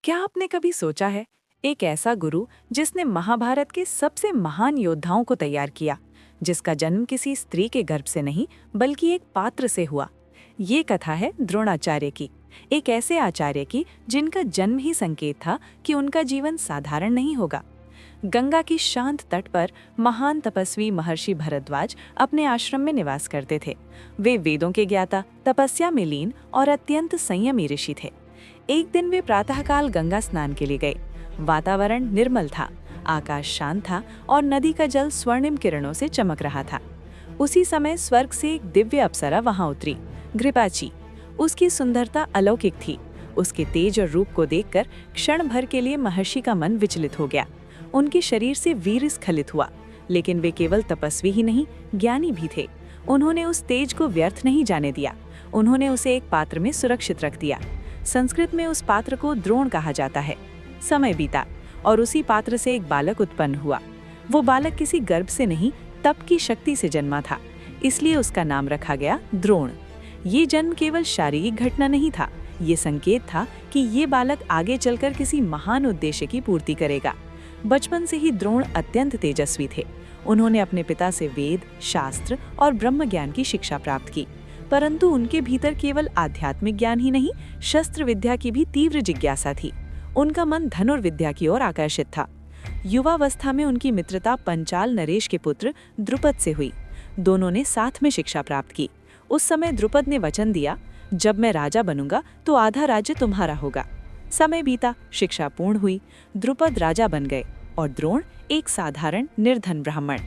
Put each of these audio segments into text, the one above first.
क्या आपने कभी सोचा है, एक ऐसा गुरु जिसने महाभारत के सबसे महान योद्धाओं को तैयार किया, जिसका जन्म किसी स्त्री के गर्भ से नहीं बल्कि एक पात्र से हुआ। ये कथा है द्रोणाचार्य की, एक ऐसे आचार्य की जिनका जन्म ही संकेत था कि उनका जीवन साधारण नहीं होगा। गंगा की शांत तट पर महान तपस्वी महर्षि भरद्वाज अपने आश्रम में निवास करते थे। वे वेदों के ज्ञाता, तपस्या में लीन और अत्यंत संयमी ऋषि थे। एक दिन वे प्रातःकाल गंगा स्नान के लिए गए। वातावरण निर्मल था, आकाश शांत था और नदी का जल स्वर्णिम किरणों से चमक रहा था। उसी समय स्वर्ग से एक दिव्य अप्सरा वहां उतरी, घृपाची। उसकी सुंदरता अलौकिक थी। उसके तेज और रूप को देखकर क्षण भर के लिए महर्षि का मन विचलित हो गया। उनके शरीर से वीर स्खलित हुआ, लेकिन वे केवल तपस्वी ही नहीं, ज्ञानी भी थे। उन्होंने उस तेज को व्यर्थ नहीं जाने दिया। उन्होंने उसे एक पात्र में सुरक्षित रख दिया। संस्कृत में उस पात्र को द्रोण कहा जाता है। समय बीता और उसी पात्र से एक बालक उत्पन्न हुआ। वो बालक किसी गर्भ से नहीं, तप की शक्ति से जन्मा था, इसलिए उसका नाम रखा गया द्रोण। ये जन्म केवल शारीरिक घटना नहीं था, ये संकेत था कि ये बालक आगे चलकर किसी महान उद्देश्य की पूर्ति करेगा। बचपन से ही द्रोण अत्यंत तेजस्वी थे। उन्होंने अपने पिता से वेद, शास्त्र और ब्रह्म ज्ञान की शिक्षा प्राप्त की, परंतु उनके भीतर केवल आध्यात्मिक ज्ञान ही नहीं, शस्त्र विद्या की भी तीव्र जिज्ञासा थी। उनका मन धनुर्विद्या की ओर आकर्षित था। युवावस्था में उनकी मित्रता पंचाल नरेश के पुत्र द्रुपद से हुई। दोनों ने साथ में शिक्षा प्राप्त की। उस समय द्रुपद ने वचन दिया, जब मैं राजा बनूंगा तो आधा राज्य तुम्हारा होगा। समय बीता, शिक्षा पूर्ण हुई, द्रुपद राजा बन गए और द्रोण एक साधारण निर्धन ब्राह्मण।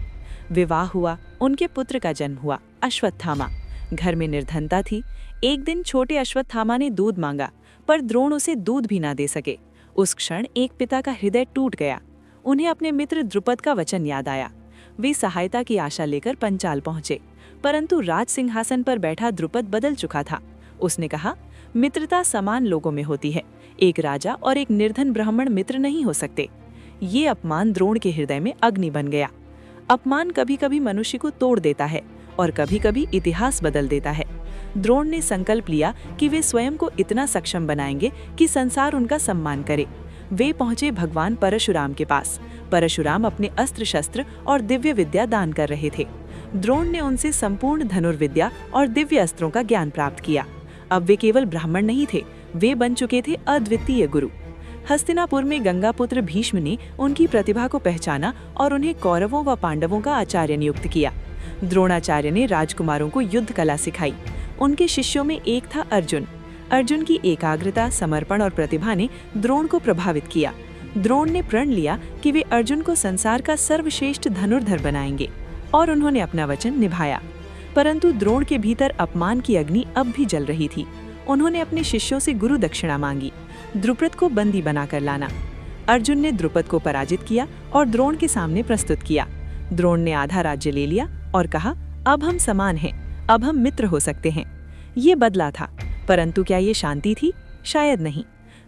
विवाह हुआ, उनके पुत्र का जन्म हुआ, अश्वत्थामा। घर में निर्धनता थी। एक दिन छोटे अश्वत्थामा ने दूध मांगा, पर द्रोण उसे दूध भी ना दे सके। उस क्षण एक पिता का हृदय टूट गया। उन्हें अपने मित्र द्रुपद का वचन याद आया। वे सहायता की आशा लेकर पंचाल पहुंचे, परंतु राज सिंहासन पर बैठा द्रुपद बदल चुका था। उसने कहा, मित्रता समान लोगों में होती है, एक राजा और एक निर्धन ब्राह्मण मित्र नहीं हो सकते। ये अपमान द्रोण के हृदय में अग्नि बन गया। अपमान कभी कभी मनुष्य को तोड़ देता है और कभी कभी इतिहास बदल देता है। द्रोण ने संकल्प लिया कि वे स्वयं को इतना सक्षम बनाएंगे कि संसार उनका सम्मान करे। वे पहुंचे भगवान परशुराम के पास। परशुराम अपने अस्त्र शस्त्र और दिव्य विद्या दान कर रहे थे। द्रोण ने उनसे संपूर्ण धनुर्विद्या और दिव्य अस्त्रों का ज्ञान प्राप्त किया। अब वे केवल ब्राह्मण नहीं थे, वे बन चुके थे अद्वितीय गुरु। हस्तिनापुर में गंगापुत्र भीष्म ने उनकी प्रतिभा को पहचाना और उन्हें कौरवों व पांडवों का आचार्य नियुक्त किया। द्रोणाचार्य ने राजकुमारों को युद्ध कला सिखाई। उनके शिष्यों में एक था अर्जुन। अर्जुन की एकाग्रता, समर्पण और प्रतिभा ने द्रोण को प्रभावित किया। द्रोण ने प्रण लिया कि वे अर्जुन को संसार का सर्वश्रेष्ठ धनुर्धर बनाएंगे, और उन्होंने अपना वचन निभाया। परंतु द्रोण के भीतर अपमान की अग्नि अब भी जल रही थी। उन्होंने अपने शिष्यों से गुरु दक्षिणा मांगी, द्रुपद को बंदी बनाकर लाना। अर्जुन ने द्रुपद को पराजित किया और द्रोण के सामने प्रस्तुत किया। द्रोण ने आधा राज्य ले लिया और कहा, अब हम समान हैं, अब हम मित्र हो सकते हैं। ये बदला था, परंतु क्या ये शांति थी? शायद नहीं।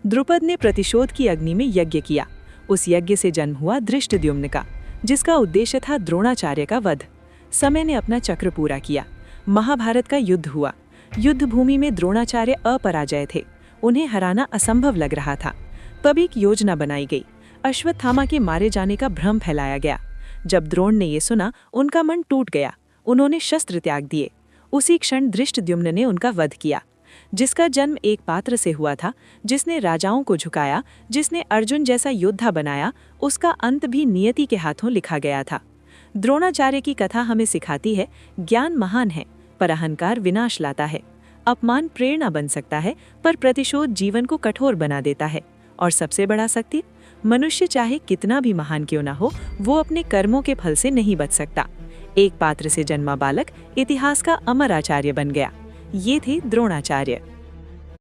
द्रुपद ने प्रतिशोध की अग्नि में यज्ञ किया। उस यज्ञ से जन्म हुआ धृष्टद्युम्न का, जिसका उद्देश्य था द्रोणाचार्य का वध। समय ने अपना चक्र पूरा किया। महाभारत का युद्ध हुआ। युद्ध भूमि में द्रोणाचार्य अपराजय थे। उन्हें हराना असंभव लग रहा था। तब एक योजना बनाई गई। अश्वत्थामा के मारे जाने का भ्रम फैलाया गया। जब द्रोण ने ये सुना, उनका मन टूट गया। उन्होंने शस्त्र त्याग दिए। उसी क्षण धृष्टद्युम्न ने उनका वध किया। जिसका जन्म एक पात्र से हुआ था, जिसने राजाओं को झुकाया, जिसने अर्जुन जैसा योद्धा बनाया, उसका अंत भी नियति के हाथों लिखा गया था। द्रोणाचार्य की कथा हमें सिखाती है, ज्ञान महान है पर अहंकार विनाश लाता है। अपमान प्रेरणा बन सकता है, पर प्रतिशोध जीवन को कठोर बना देता है। और सबसे बड़ा सत्य, मनुष्य चाहे कितना भी महान क्यों ना हो, वो अपने कर्मों के फल से नहीं बच सकता। एक पात्र से जन्मा बालक इतिहास का अमर आचार्य बन गया। ये थे द्रोणाचार्य।